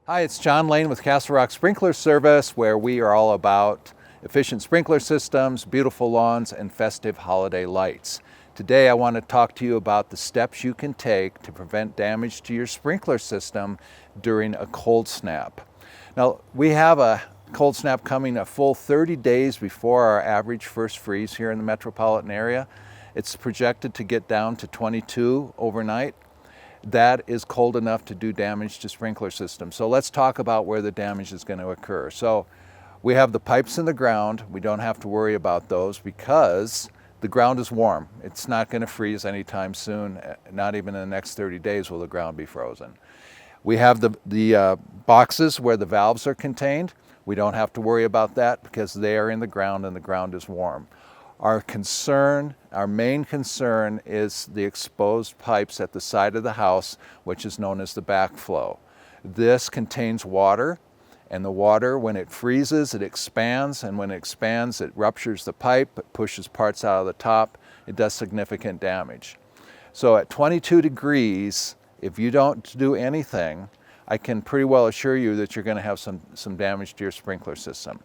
Hi, it's John Lane with Castle Rock Sprinkler Service, where we are all about efficient sprinkler systems, beautiful lawns, and festive holiday lights. Today I want to talk to you about the steps you can take to prevent damage to your sprinkler system during a cold snap. Now, we have a cold snap coming a full 30 days before our average first freeze here in the metropolitan area. It's projected to get down to 22 overnight. That is cold enough to do damage to sprinkler systems. So let's talk about where the damage is going to occur. So we have the pipes in the ground. We don't have to worry about those because the ground is warm. It's not going to freeze anytime soon. Not even in the next 30 days will the ground be frozen. We have the boxes where the valves are contained. We don't have to worry about that because they are in the ground and the ground is warm. Our main concern is the exposed pipes at the side of the house, which is known as the backflow. This contains water, and the water, when it freezes, it expands, and when it expands, it ruptures the pipe, it pushes parts out of the top, it does significant damage. So at 22 degrees, if you don't do anything, I can pretty well assure you that you're going to have some damage to your sprinkler system.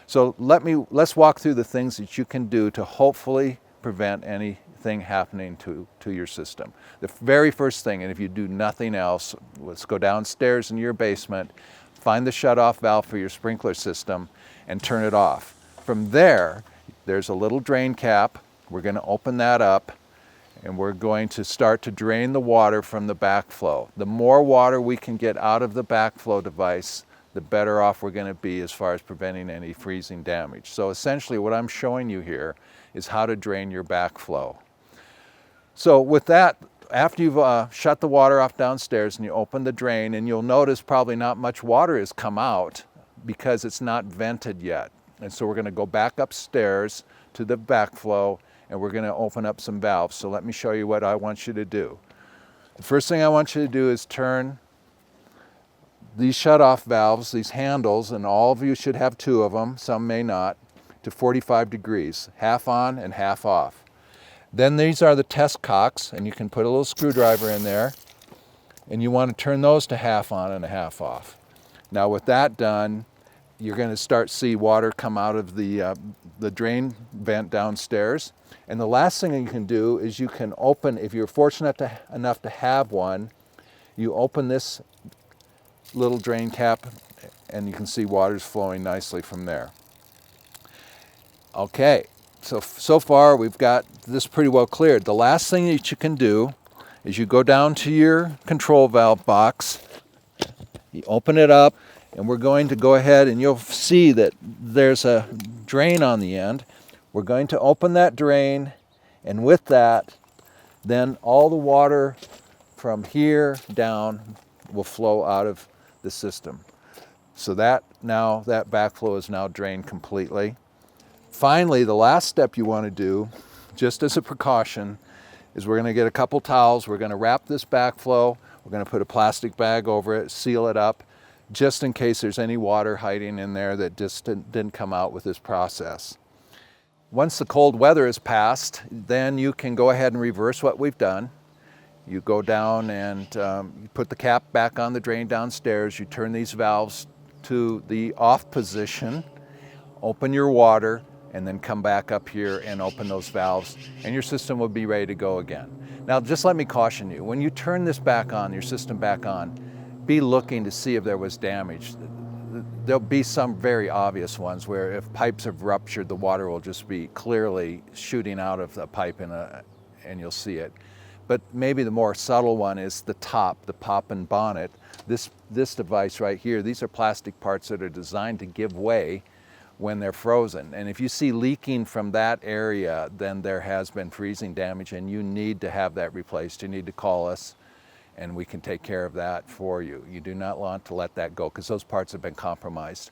So let's walk through the things that you can do to hopefully prevent anything happening to your system. The very first thing, and if you do nothing else, let's go downstairs in your basement, find the shutoff valve for your sprinkler system, and turn it off. From there, there's a little drain cap. We're going to open that up, and we're going to start to drain the water from the backflow. The more water we can get out of the backflow device, the better off we're going to be as far as preventing any freezing damage. So essentially what I'm showing you here is how to drain your backflow. So with that, after you've shut the water off downstairs and you open the drain, and you'll notice probably not much water has come out because it's not vented yet. And so we're going to go back upstairs to the backflow and we're going to open up some valves. So let me show you what I want you to do. The first thing I want you to do is turn these shutoff valves, these handles, and all of you should have two of them, some may not, to 45 degrees, half on and half off. Then these are the test cocks, and you can put a little screwdriver in there, and you want to turn those to half on and a half off. Now with that done, you're going to start to see water come out of the drain vent downstairs. And the last thing you can do is you can open, if you're fortunate enough to have one, you open this little drain cap and you can see water's flowing nicely from there. Okay, so far we've got this pretty well cleared. The last thing that you can do is you go down to your control valve box, you open it up, and we're going to go ahead and you'll see that there's a drain on the end. We're going to open that drain, and with that, then all the water from here down will flow out of the system. So that backflow is now drained completely. Finally, the last step you want to do, just as a precaution, is we're going to get a couple towels. We're going to wrap this backflow. We're going to put a plastic bag over it, seal it up, just in case there's any water hiding in there that just didn't come out with this process. Once the cold weather is passed, then you can go ahead and reverse what we've done. You go down and you put the cap back on the drain downstairs. You turn these valves to the off position, open your water, and then come back up here and open those valves, and your system will be ready to go again. Now, just let me caution you, when you turn this back on, your system back on, be looking to see if there was damage. There'll be some very obvious ones where if pipes have ruptured, the water will just be clearly shooting out of the pipe and you'll see it. But maybe the more subtle one is the top, the pop and bonnet. This device right here, these are plastic parts that are designed to give way when they're frozen. And if you see leaking from that area, then there has been freezing damage and you need to have that replaced. You need to call us and we can take care of that for you. You do not want to let that go because those parts have been compromised.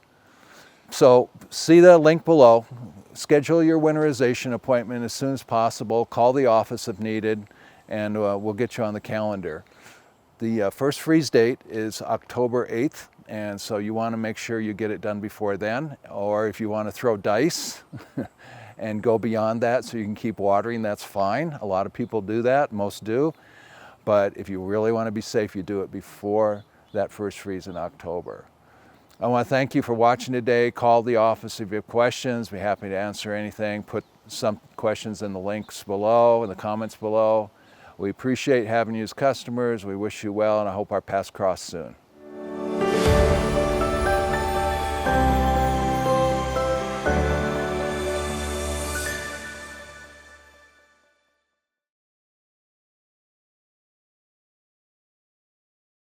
So see the link below. Schedule your winterization appointment as soon as possible. Call the office if needed, and we'll get you on the calendar. The first freeze date is October 8th, and so you want to make sure you get it done before then, or if you want to throw dice and go beyond that so you can keep watering, that's fine. A lot of people do that, most do, but if you really want to be safe, you do it before that first freeze in October. I want to thank you for watching today. Call the office if you have questions. Be happy to answer anything. Put some questions in the links below, in the comments below. We appreciate having you as customers. We wish you well, and I hope our paths cross soon.